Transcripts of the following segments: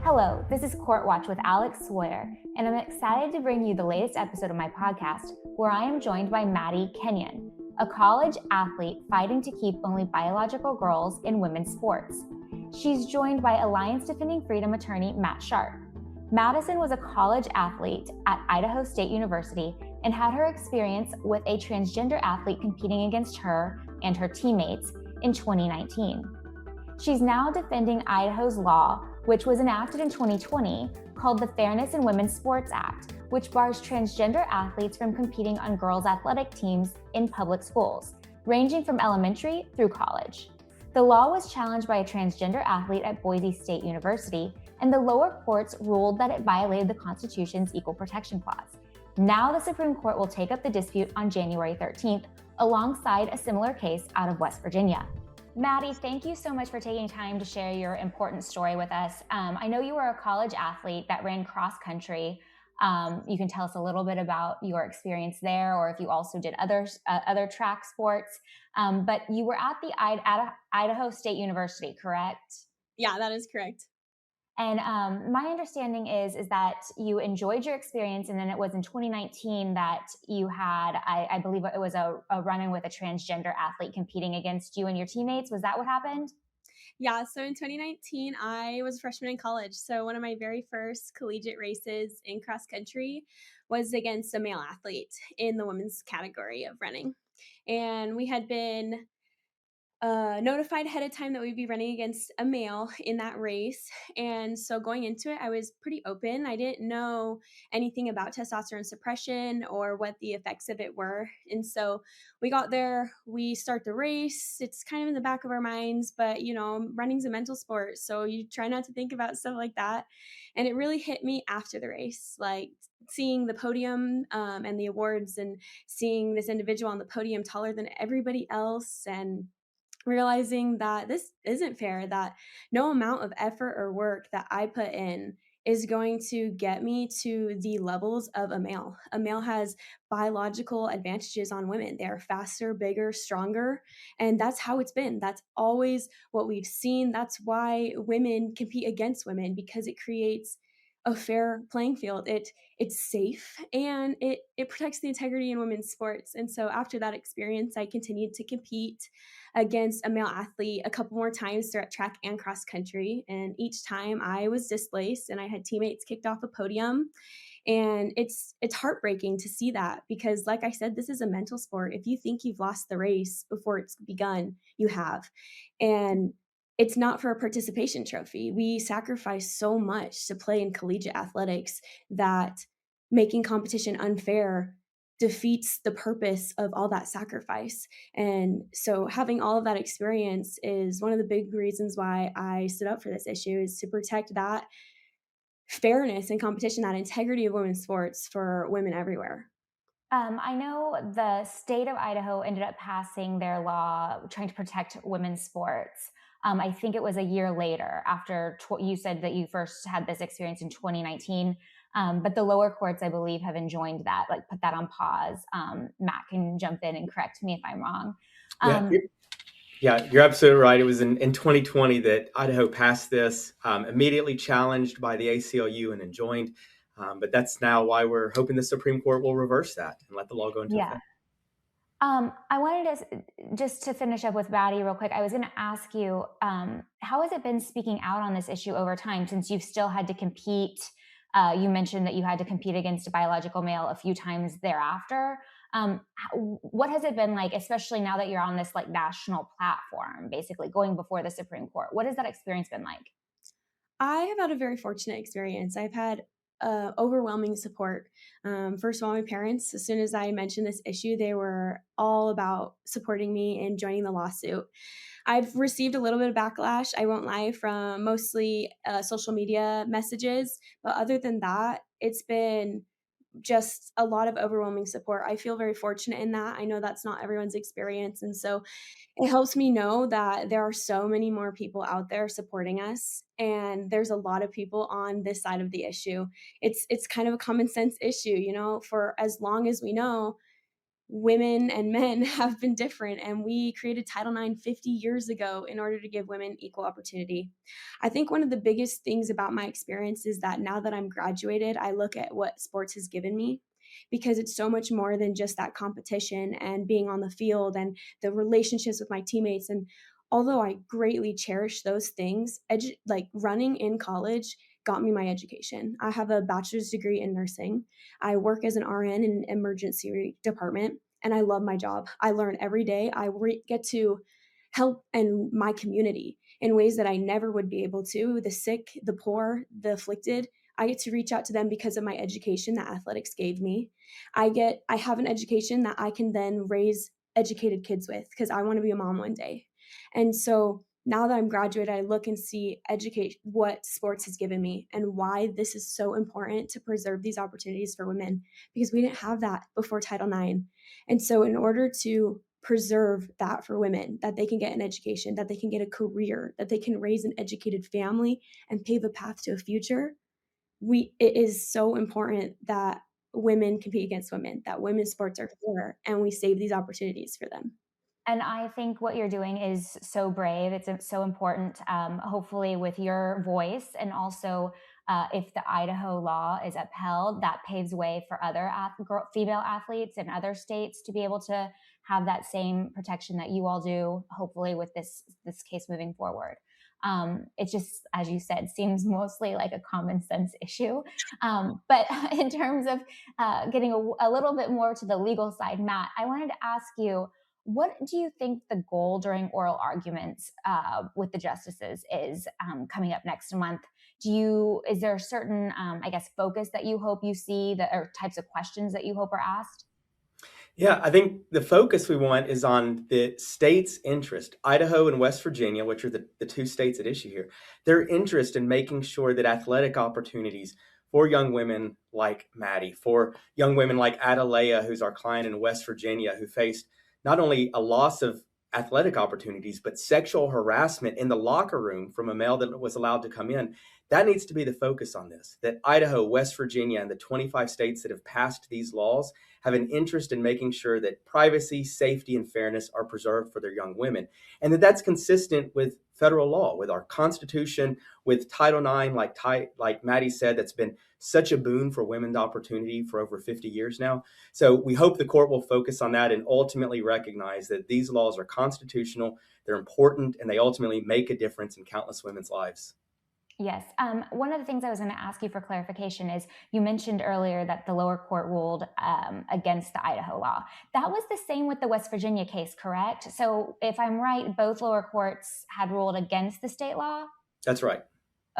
Hello, this is Court Watch with Alex Swoyer, and I'm excited to bring you the latest episode of my podcast, where I am joined by Madison Kenyon, a college athlete fighting to keep only biological girls in women's sports. She's joined by Alliance Defending Freedom attorney Matt Sharp. Madison was a college athlete at Idaho State University and had her experience with a transgender athlete competing against her and her teammates in 2019. She's now defending Idaho's law, which was enacted in 2020, called the Fairness in Women's Sports Act, which bars transgender athletes from competing on girls' athletic teams in public schools, ranging from elementary through college. The law was challenged by a transgender athlete at Boise State University, and the lower courts ruled that it violated the Constitution's Equal Protection Clause. Now the Supreme Court will take up the dispute on January 13th, alongside a similar case out of West Virginia. Maddie, thank you so much for taking time to share your important story with us. I know you were a college athlete that ran cross country. You can tell us a little bit about your experience there, or if you also did other track sports. But you were at the Idaho State University, correct? Yeah, that is correct. And my understanding is that you enjoyed your experience, and then it was in 2019 that you had, I believe it was a run-in with a transgender athlete competing against you and your teammates. Was that what happened? Yeah, so in 2019, I was a freshman in college. So one of my very first collegiate races in cross country was against a male athlete in the women's category of running. And we had been notified ahead of time that we'd be running against a male in that race. And so going into it, I was pretty open. I didn't know anything about testosterone suppression or what the effects of it were. And so we got there, we start the race. It's kind of in the back of our minds, but running's a mental sport. So you try not to think about stuff like that. And it really hit me after the race, like seeing the podium and the awards and seeing this individual on the podium taller than everybody else, and realizing that this isn't fair, that no amount of effort or work that I put in is going to get me to the levels of a male. A male has biological advantages on women. They are faster, bigger, stronger, and that's how it's been. That's always what we've seen. That's why women compete against women, because it creates a fair playing field. It's safe, and it protects the integrity in women's sports. And so after that experience, I continued to compete against a male athlete a couple more times throughout track and cross country. And each time I was displaced and I had teammates kicked off a podium. And it's heartbreaking to see that, because like I said, this is a mental sport. If you think you've lost the race before it's begun, you have. And it's not for a participation trophy. We sacrifice so much to play in collegiate athletics that making competition unfair defeats the purpose of all that sacrifice. And so having all of that experience is one of the big reasons why I stood up for this issue, is to protect that fairness and competition, that integrity of women's sports for women everywhere. I know the state of Idaho ended up passing their law trying to protect women's sports. I think it was a year later after you said that you first had this experience in 2019. But the lower courts, I believe, have enjoined that, like put that on pause. Matt can jump in and correct me if I'm wrong. Yeah, you're absolutely right. It was in 2020 that Idaho passed this, immediately challenged by the ACLU and enjoined. But that's now why we're hoping the Supreme Court will reverse that and let the law go into effect. I wanted to just to finish up with Maddie real quick. I was going to ask you, how has it been speaking out on this issue over time, since you've still had to compete? You mentioned that you had to compete against a biological male a few times thereafter. What has it been like, especially now that you're on this like national platform, basically going before the Supreme Court? What has that experience been like? I have had a very fortunate experience. I've had overwhelming support. First of all, my parents, as soon as I mentioned this issue, they were all about supporting me and joining the lawsuit. I've received a little bit of backlash, I won't lie, from mostly social media messages. But other than that, it's been just a lot of overwhelming support. I feel very fortunate in that. I know that's not everyone's experience. And so it helps me know that there are so many more people out there supporting us. And there's a lot of people on this side of the issue. It's kind of a common sense issue, for as long as we know, women and men have been different, and we created Title IX 50 years ago in order to give women equal opportunity. I think one of the biggest things about my experience is that now that I'm graduated, I look at what sports has given me, because it's so much more than just that competition and being on the field and the relationships with my teammates. And although I greatly cherish those things, like running in college got me my education. I have a bachelor's degree in nursing. I work as an RN in an emergency department, and I love my job. I learn every day. I get to help in my community in ways that I never would be able to. The sick, the poor, the afflicted. I get to reach out to them because of my education that athletics gave me. I have an education that I can then raise educated kids with, because I want to be a mom one day. And so now that I'm graduated, I look and see educate what sports has given me and why this is so important to preserve these opportunities for women, because we didn't have that before Title IX. And so in order to preserve that for women, that they can get an education, that they can get a career, that they can raise an educated family and pave a path to a future, it is so important that women compete against women, that women's sports are fair, and we save these opportunities for them. And I think what you're doing is so brave. It's so important, hopefully with your voice. And also, if the Idaho law is upheld, that paves way for other female athletes in other states to be able to have that same protection that you all do, hopefully with this case moving forward. It just, as you said, seems mostly like a common sense issue. But in terms of getting a little bit more to the legal side, Matt, I wanted to ask you, what do you think the goal during oral arguments with the justices is coming up next month? Is there a certain, focus that you hope you see, or types of questions that you hope are asked? Yeah, I think the focus we want is on the state's interest. Idaho and West Virginia, which are the two states at issue here, their interest in making sure that athletic opportunities for young women like Maddie, for young women like Adalea, who's our client in West Virginia, who faced not only a loss of athletic opportunities, but sexual harassment in the locker room from a male that was allowed to come in. That needs to be the focus on this, that Idaho, West Virginia, and the 25 states that have passed these laws have an interest in making sure that privacy, safety, and fairness are preserved for their young women. And that's consistent with federal law, with our Constitution, with Title IX, like Maddie said, that's been such a boon for women's opportunity for over 50 years now. So we hope the court will focus on that and ultimately recognize that these laws are constitutional, they're important, and they ultimately make a difference in countless women's lives. Yes. One of the things I was going to ask you for clarification is, you mentioned earlier that the lower court ruled against the Idaho law. That was the same with the West Virginia case, correct? So if I'm right, both lower courts had ruled against the state law? That's right.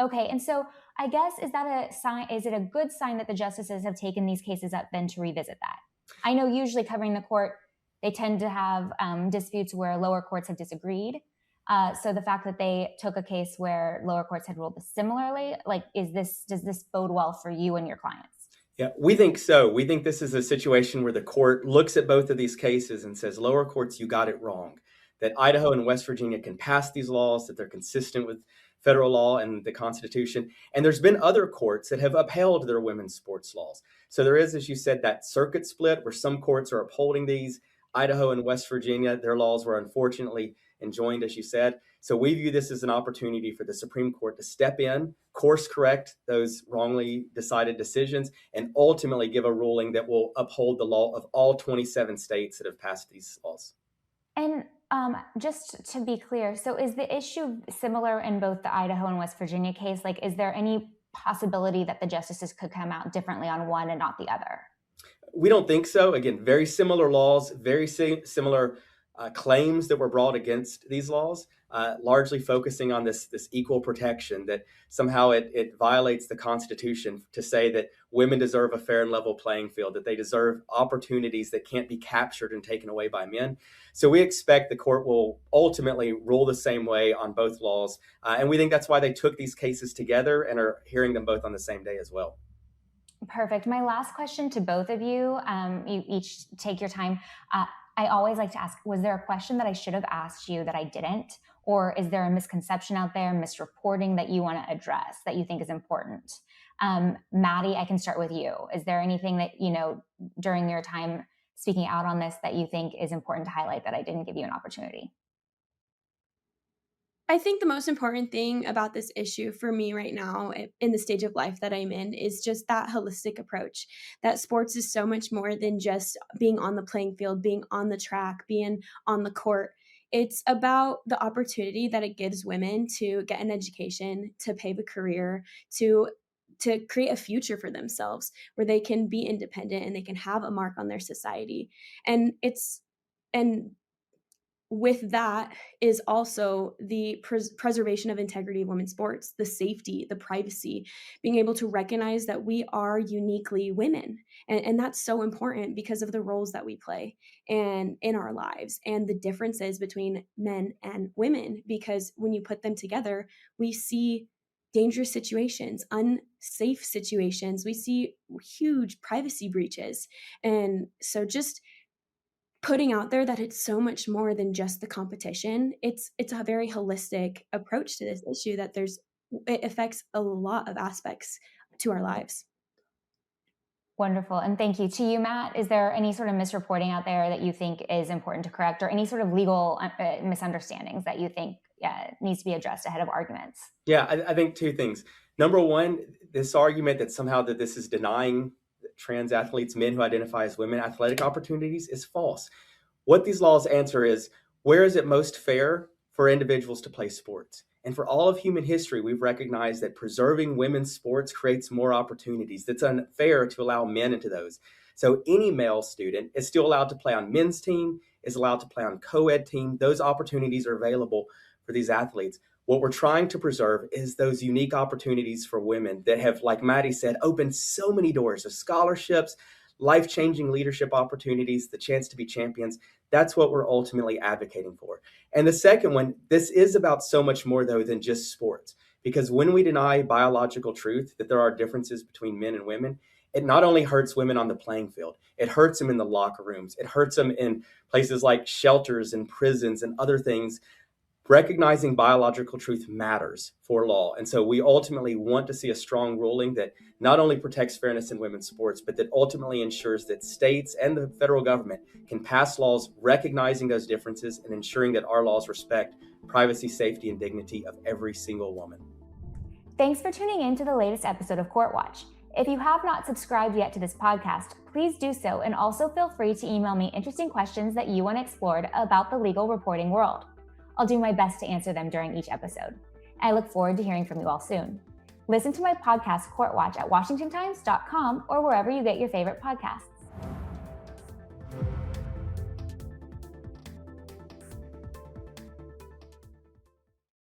Okay. And so I guess, is that a sign? Is it a good sign that the justices have taken these cases up then to revisit that? I know usually covering the court, they tend to have disputes where lower courts have disagreed. So the fact that they took a case where lower courts had ruled similarly, does this bode well for you and your clients? Yeah, we think so. We think this is a situation where the court looks at both of these cases and says, lower courts, you got it wrong. That Idaho and West Virginia can pass these laws, that they're consistent with federal law and the Constitution. And there's been other courts that have upheld their women's sports laws. So there is, as you said, that circuit split where some courts are upholding these. Idaho and West Virginia, their laws were unfortunately enjoined, as you said. So we view this as an opportunity for the Supreme Court to step in, course correct those wrongly decided decisions, and ultimately give a ruling that will uphold the law of all 27 states that have passed these laws. And just to be clear, so is the issue similar in both the Idaho and West Virginia case? Is there any possibility that the justices could come out differently on one and not the other? We don't think so. Again, very similar laws, very similar claims that were brought against these laws, largely focusing on this equal protection, that somehow it violates the Constitution to say that women deserve a fair and level playing field, that they deserve opportunities that can't be captured and taken away by men. So we expect the court will ultimately rule the same way on both laws. And we think that's why they took these cases together and are hearing them both on the same day as well. Perfect. My last question to both of you, you each take your time. I always like to ask, was there a question that I should have asked you that I didn't? Or is there a misconception out there, misreporting that you want to address that you think is important? Maddie, I can start with you. Is there anything that, during your time speaking out on this that you think is important to highlight that I didn't give you an opportunity? I think the most important thing about this issue for me right now in the stage of life that I'm in is just that holistic approach. That sports is so much more than just being on the playing field, being on the track, being on the court. It's about the opportunity that it gives women to get an education, to pave a career, to create a future for themselves where they can be independent and they can have a mark on their society. And with that is also the preservation of integrity of women's sports, the safety, the privacy, being able to recognize that we are uniquely women. And that's so important because of the roles that we play and in our lives and the differences between men and women. Because when you put them together, we see dangerous situations, unsafe situations, we see huge privacy breaches. And so just putting out there that it's so much more than just the competition. It's a very holistic approach to this issue that it affects a lot of aspects to our lives. Wonderful. And thank you. To you, Matt, is there any sort of misreporting out there that you think is important to correct, or any sort of legal misunderstandings that you think needs to be addressed ahead of arguments? Yeah, I think two things. Number one, this argument that somehow that this is denying trans athletes, men who identify as women, athletic opportunities is false. What these laws answer is, where is it most fair for individuals to play sports? And for all of human history, we've recognized that preserving women's sports creates more opportunities. That's unfair to allow men into those. So any male student is still allowed to play on men's team, is allowed to play on co-ed team. Those opportunities are available for these athletes. What we're trying to preserve is those unique opportunities for women that have, like Maddie said, opened so many doors of scholarships, life-changing leadership opportunities, the chance to be champions. That's what we're ultimately advocating for. And the second one, this is about so much more, though, than just sports. Because when we deny biological truth, that there are differences between men and women, it not only hurts women on the playing field, it hurts them in the locker rooms. It hurts them in places like shelters and prisons and other things. Recognizing biological truth matters for law. And so we ultimately want to see a strong ruling that not only protects fairness in women's sports, but that ultimately ensures that states and the federal government can pass laws recognizing those differences and ensuring that our laws respect privacy, safety, and dignity of every single woman. Thanks for tuning in to the latest episode of Court Watch. If you have not subscribed yet to this podcast, please do so, and also feel free to email me interesting questions that you want explored about the legal reporting world. I'll do my best to answer them during each episode. I look forward to hearing from you all soon. Listen to my podcast, Court Watch, at WashingtonTimes.com or wherever you get your favorite podcasts.